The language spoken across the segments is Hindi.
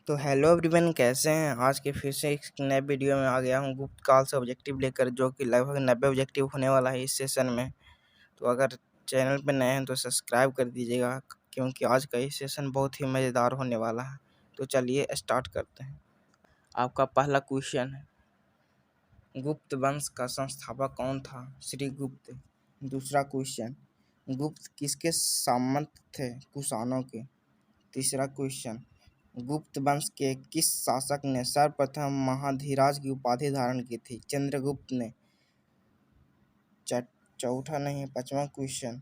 तो हेलो एवरीवन, कैसे हैं। आज के फिर से एक नए वीडियो में आ गया हूं गुप्त काल से ऑब्जेक्टिव लेकर, जो कि लगभग 90 ऑब्जेक्टिव होने वाला है इस सेशन में। तो अगर चैनल पे नए हैं तो सब्सक्राइब कर दीजिएगा, क्योंकि आज का ये सेशन बहुत ही मज़ेदार होने वाला है। तो चलिए स्टार्ट करते हैं। आपका पहला क्वेश्चन है, गुप्त वंश का संस्थापक कौन था? श्री गुप्त। दूसरा क्वेश्चन, गुप्त किसके सामंत थे? कुषाणों के। तीसरा क्वेश्चन, गुप्त वंश के किस शासक ने सर्वप्रथम महाधीराज की उपाधि धारण की थी? चंद्रगुप्त ने। चौथा नहीं, पांचवा क्वेश्चन,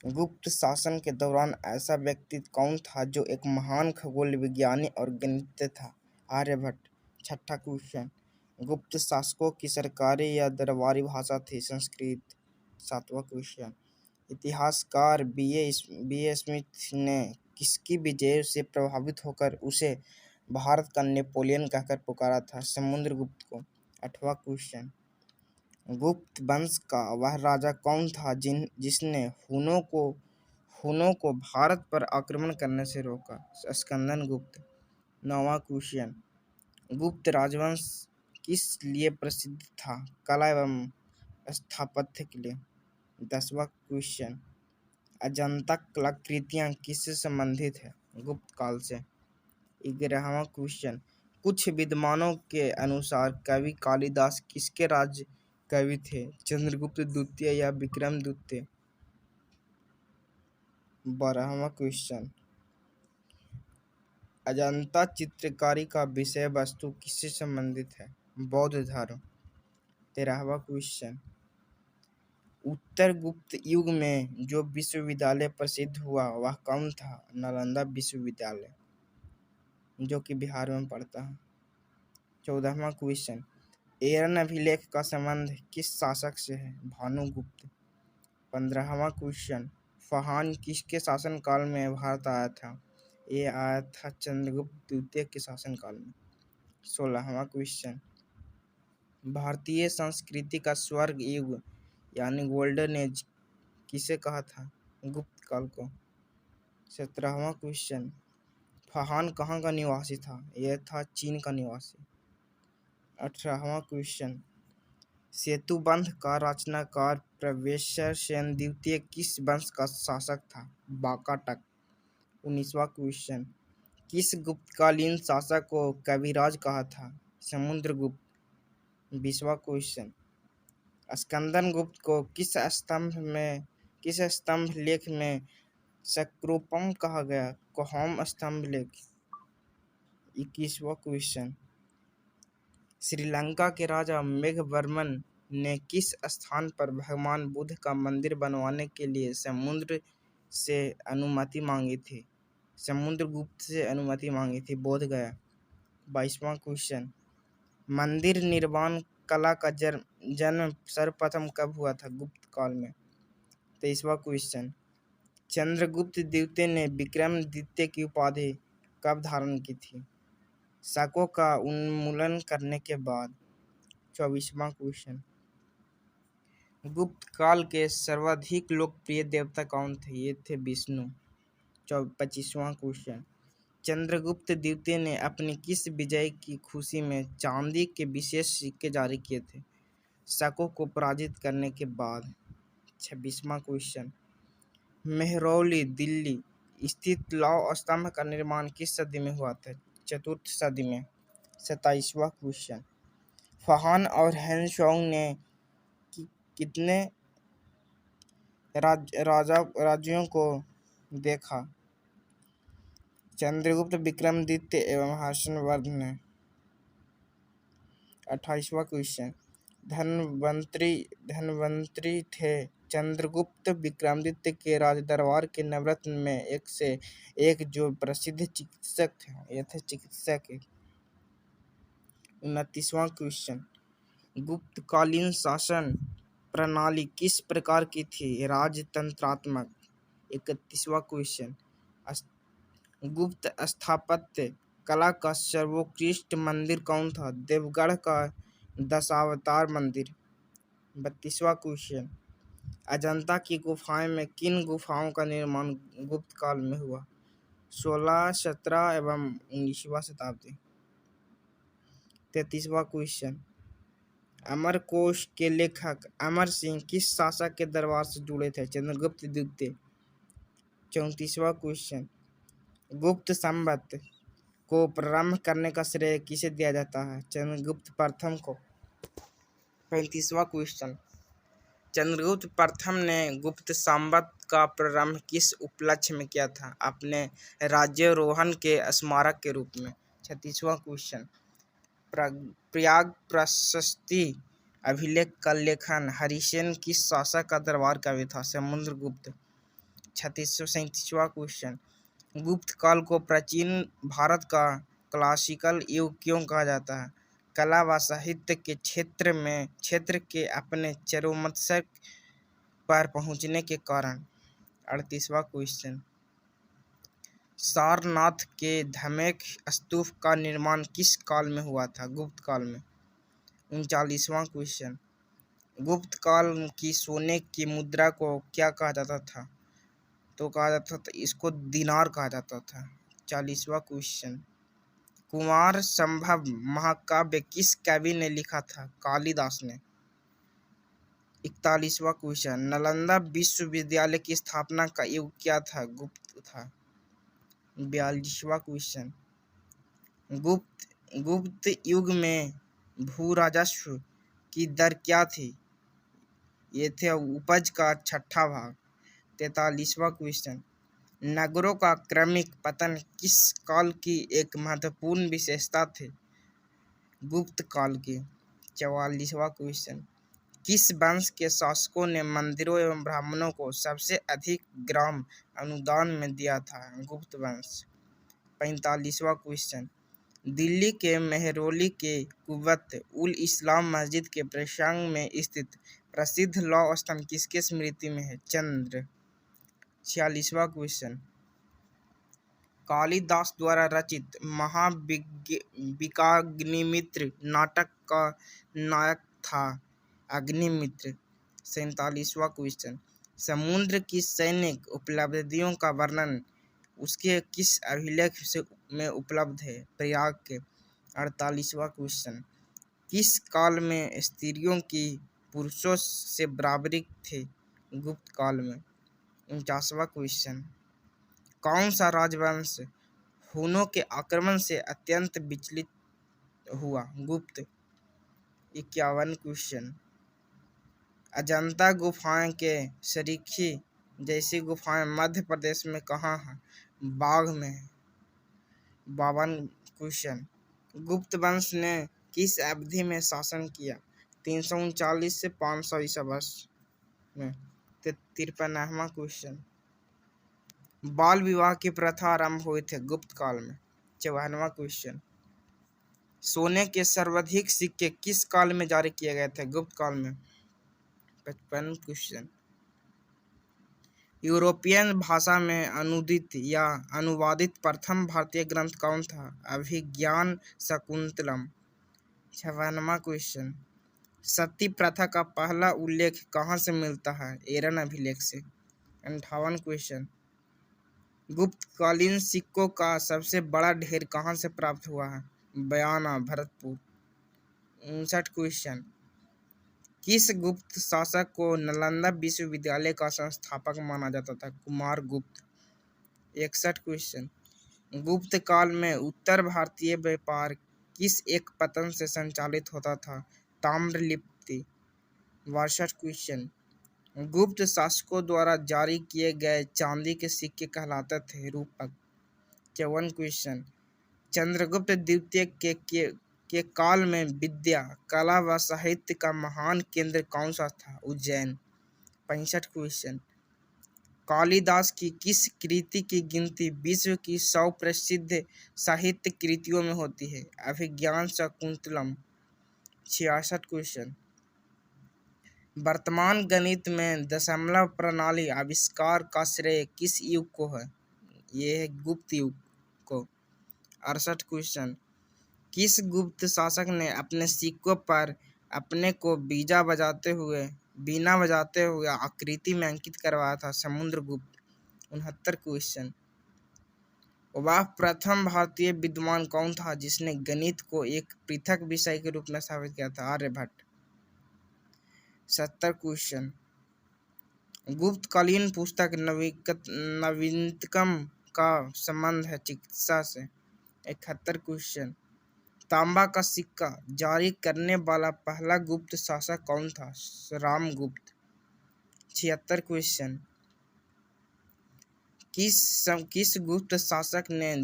गुप्त शासन के दौरान ऐसा व्यक्ति कौन था जो एक महान खगोल विज्ञानी और गणितज्ञ था? आर्यभट्ट। छठा क्वेश्चन, गुप्त शासकों की सरकारी या दरबारी भाषा थी? संस्कृत। सातवां क्वेश्चन, इतिहासकार बी ए स्मिथ ने किसकी विजय से प्रभावित होकर उसे भारत का नेपोलियन कहकर पुकारा था? समुद्रगुप्त को। आठवां क्वेश्चन, गुप्त वंश का वह राजा कौन था जिसने हुनों को भारत पर आक्रमण करने से रोका? स्कंदनगुप्त। नौवां क्वेश्चन, गुप्त राजवंश किस लिए प्रसिद्ध था? कला एवं स्थापत्य के लिए। 10वां क्वेश्चन, अजंता कलाकृतियाँ किससे संबंधित है? गुप्त काल से। 11वां क्वेश्चन, कुछ विद्वानों के अनुसार कवि कालिदास किसके राज्य कवि थे? चंद्रगुप्त द्वितीय या विक्रम द्वितीय। 12वां क्वेश्चन, अजंता चित्रकारी का विषय वस्तु किससे संबंधित है? बौद्ध धर्म। 13वां क्वेश्चन, उत्तर गुप्त युग में जो विश्वविद्यालय प्रसिद्ध हुआ वह कौन था? नालंदा विश्वविद्यालय, जो कि बिहार में पड़ता है। 14वां क्वेश्चन, एरन अभिलेख का संबंध किस शासक से है? भानुगुप्त। 15वां क्वेश्चन, फहान किसके शासनकाल में भारत आया था? ये आया था चंद्रगुप्त द्वितीय के शासनकाल में। 16वां क्वेश्चन, भारतीय संस्कृति का स्वर्ग युग यानी गोल्डन एज किसे कहा था? गुप्त काल को। 17वां क्वेश्चन, फहान कहाँ का निवासी था? यह था चीन का निवासी। 18वां क्वेश्चन, सेतुबंध का रचनाकार प्रवेशर सेन द्वितीय किस वंश का शासक था? वाकाटक। 19वां क्वेश्चन, किस गुप्तकालीन शासक को कविराज कहा था? समुद्रगुप्त। 20वां क्वेश्चन, स्कंदनगुप्त को किस स्तंभ लेख में सक्रूपम कहा गया? कोहम स्तंभ लेख। 21वां क्वेश्चन, श्रीलंका के राजा मेघवर्मन ने किस स्थान पर भगवान बुद्ध का मंदिर बनवाने के लिए समुद्र से अनुमति मांगी थी? समुद्रगुप्त से अनुमति मांगी थी, बोध गया। 22वां क्वेश्चन, मंदिर निर्माण कला का जन्म सर्वप्रथम कब हुआ था? गुप्त काल में। 23वां क्वेश्चन, चंद्रगुप्त द्वितीय ने विक्रम द्वितीय की उपाधि कब धारण की थी? शाकों का उन्मूलन करने के बाद। 24वां क्वेश्चन, गुप्त काल के सर्वाधिक लोकप्रिय देवता कौन थे? ये थे विष्णु। 25वां क्वेश्चन, चंद्रगुप्त द्वितीय ने अपनी किस विजय की खुशी में चांदी के विशेष सिक्के जारी किए थे? शाकों को पराजित करने के बाद। 26वां क्वेश्चन, मेहरौली दिल्ली स्थित लौह स्तंभ का निर्माण किस सदी में हुआ था? चतुर्थ सदी में। 27वां क्वेश्चन, फहान और हेनशोंग ने कितने राज्यों को देखा? चंद्रगुप्त, विक्रमादित्य एवं हर्षवर्धन ने। 28वां क्वेश्चन, धन्वंतरी थे चंद्रगुप्त विक्रमादित्य के राजदरबार के नवरत्न में एक से एक जो प्रसिद्ध चिकित्सक थे, ये थे चिकित्सक। 29वां क्वेश्चन, गुप्तकालीन शासन प्रणाली किस प्रकार की थी? राजतंत्रात्मक। 31वां क्वेश्चन, गुप्त स्थापत्य कला का सर्वोत्कृष्ट मंदिर कौन था? देवगढ़ का दशावतार मंदिर। 32वां क्वेश्चन, अजंता की गुफाएं में किन गुफाओं का निर्माण गुप्त काल में हुआ? 16, 17 एवं 19वीं शताब्दी। 33वां क्वेश्चन, अमरकोश के लेखक अमर सिंह किस शासक के दरबार से जुड़े थे? चंद्रगुप्त द्वितीय। 34वां क्वेश्चन, गुप्त संवत को प्रारंभ करने का श्रेय किसे दिया जाता है? चंद्रगुप्त प्रथम को। 35वां क्वेश्चन, चंद्रगुप्त प्रथम ने गुप्त संवत का प्रारंभ किस उपलक्ष्य में किया था? अपने राज्यारोहण के स्मारक के रूप में। 36वां क्वेश्चन, प्रयाग प्रशस्ति अभिलेख का लेखन हरिसेन किस शासक का दरबार काव्य था? समुद्रगुप्त। 37वां क्वेश्चन, गुप्त काल को प्राचीन भारत का क्लासिकल युग क्यों कहा जाता है? कला व साहित्य के क्षेत्र के अपने चरमोत्कर्ष पर पहुंचने के कारण। 38वां क्वेश्चन, सारनाथ के धमेख स्तूप का निर्माण किस काल में हुआ था? गुप्त काल में। 39वां क्वेश्चन, गुप्त काल की सोने की मुद्रा को क्या कहा जाता था? तो कहा जाता था इसको दिनार कहा जाता था। 40वां क्वेश्चन, कुमार संभव महाकाव्य किस कवि ने लिखा था? कालिदास ने। 41वां क्वेश्चन, नालंदा विश्वविद्यालय की स्थापना का युग क्या था? गुप्त था। 42वां क्वेश्चन, गुप्त युग में भू राजस्व की दर क्या थी? ये थे उपज का 6वां भाग। 43वां क्वेश्चन, नगरों का क्रमिक पतन किस काल की एक महत्वपूर्ण विशेषता थी? गुप्त काल की। 44वां क्वेश्चन, किस वंश के शासकों ने मंदिरों एवं ब्राह्मणों को सबसे अधिक ग्राम अनुदान में दिया था? गुप्त वंश। 45वां क्वेश्चन, दिल्ली के मेहरौली के कुव्वत उल इस्लाम मस्जिद के प्रांगण में स्थित प्रसिद्ध लौह स्तंभ किसके स्मृति में है? चंद्र। 46वां क्वेश्चन, कालिदास द्वारा रचित महाविकाग्निमित्र नाटक का नायक था अग्निमित्र। 47वां क्वेश्चन, समुद्र की सैनिक उपलब्धियों का वर्णन उसके किस अभिलेख में उपलब्ध है? प्रयाग के। 48वां क्वेश्चन, किस काल में स्त्रियों की पुरुषों से बराबरी थी? गुप्त काल में। 49वां क्वेश्चन, कौन सा राजवंश हुनों के आक्रमण से अत्यंत विचलित हुआ? गुप्त। 51 क्वेश्चन, अजंता गुफाएं के सरीखी जैसी गुफाएं मध्य प्रदेश में कहाँ हैं? बाघ में। 52 क्वेश्चन, गुप्त वंश ने किस अवधि में शासन किया? 339 से 500 ईसा वर्ष में। 53वां क्वेश्चन, बाल विवाह की प्रथा आरंभ हुई थे गुप्त काल में। 54वां क्वेश्चन, सोने के सर्वाधिक सिक्के किस काल में जारी किए गए थे? गुप्त काल में। 55वां क्वेश्चन, यूरोपियन भाषा में अनुदित या अनुवादित प्रथम भारतीय ग्रंथ कौन था? अभिज्ञान शाकुंतलम। 56वां क्वेश्चन, सती प्रथा का पहला उल्लेख कहाँ से मिलता है? एरन अभिलेख से। 58वां क्वेश्चन, गुप्तकालीन सिक्कों का सबसे बड़ा ढेर कहाँ से प्राप्त हुआ है? बयाना, भरतपुर। 59 क्वेश्चन, किस गुप्त शासक को नालंदा विश्वविद्यालय का संस्थापक माना जाता था? कुमार गुप्त। 61 क्वेश्चन, गुप्त काल में उत्तर भारतीय व्यापार किस एक पतन से संचालित होता था? ताम्रलिप्ति। 62 क्वेश्चन, गुप्त शासकों द्वारा जारी किए गए चांदी के सिक्के कहलाते थे रूपक। 54 क्वेश्चन, चंद्रगुप्त द्वितीय के काल में विद्या, कला व साहित्य का महान केंद्र कौन सा था? उज्जैन। 65 क्वेश्चन, कालिदास की किस कृति की गिनती विश्व की 100 प्रसिद्ध साहित्य कृतियों में होती है? अभिज्ञान शाकुंतलम। 66 क्वेश्चन, वर्तमान गणित में दशमलव प्रणाली आविष्कार का श्रेय किस युग को है? ये है गुप्त युग को। 68 क्वेश्चन, किस गुप्त शासक ने अपने सिक्कों पर अपने को बीना बजाते हुए आकृति में अंकित करवाया था? समुद्रगुप्त। 69 क्वेश्चन, वह प्रथम भारतीय विद्वान कौन था जिसने गणित को एक पृथक विषय के रूप में स्थापित किया था? आर्यभट्ट। 70 क्वेश्चन। गुप्तकालीन पुस्तक नवीनतम का संबंध है चिकित्सा से। 71 क्वेश्चन। तांबा का सिक्का जारी करने वाला पहला गुप्त शासक कौन था? रामगुप्त। 76 क्वेश्चन। किस गुप्त शासक ने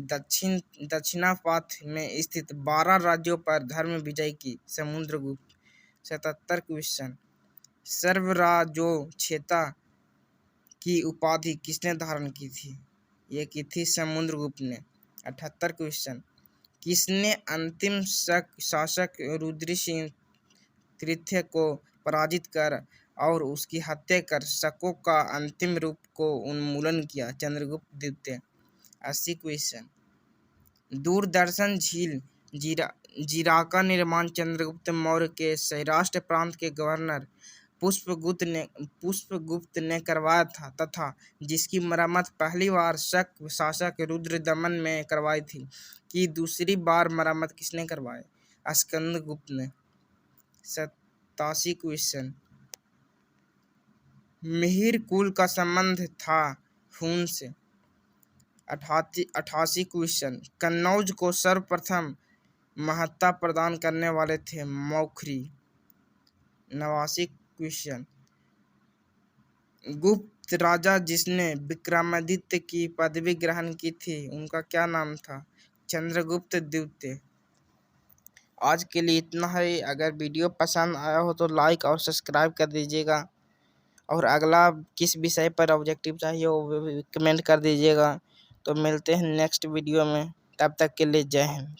दक्षिणापथ में स्थित 12 राज्यों पर धर्म विजय की? समुद्रगुप्त। 77 क्वेश्चन। सर्वराजोचिता की उपाधि किसने धारण की थी? ये की थी समुद्रगुप्त ने। 78 क्वेश्चन। किसने अंतिम शासक रुद्र सिंह तृतीय को पराजित कर और उसकी हत्या कर शकों का अंतिम रूप को उन्मूलन किया? चंद्रगुप्त द्वितीय। 80 क्वेश्चन। दूरदर्शन झील जीरा का निर्माण चंद्रगुप्त मौर्य के सौराष्ट्र प्रांत के गवर्नर पुष्पगुप्त ने करवाया था तथा जिसकी मरम्मत पहली बार शक शासक रुद्रदमन में करवाई थी कि दूसरी बार मरम्मत किसने करवाई? स्कंदगुप्त ने। 87 क्वेश्चन। मिहिर कुल का संबंध था खून से। 88 क्वेश्चन। कन्नौज को सर्वप्रथम महत्ता प्रदान करने वाले थे मौखरी। 89 क्वेश्चन। गुप्त राजा जिसने विक्रमादित्य की पदवी ग्रहण की थी उनका क्या नाम था? चंद्रगुप्त द्वितीय। आज के लिए इतना है। अगर वीडियो पसंद आया हो तो लाइक और सब्सक्राइब कर दीजिएगा और अगला किस विषय पर ऑब्जेक्टिव चाहिए वो कमेंट कर दीजिएगा। तो मिलते हैं नेक्स्ट वीडियो में, तब तक के लिए जय हिंद।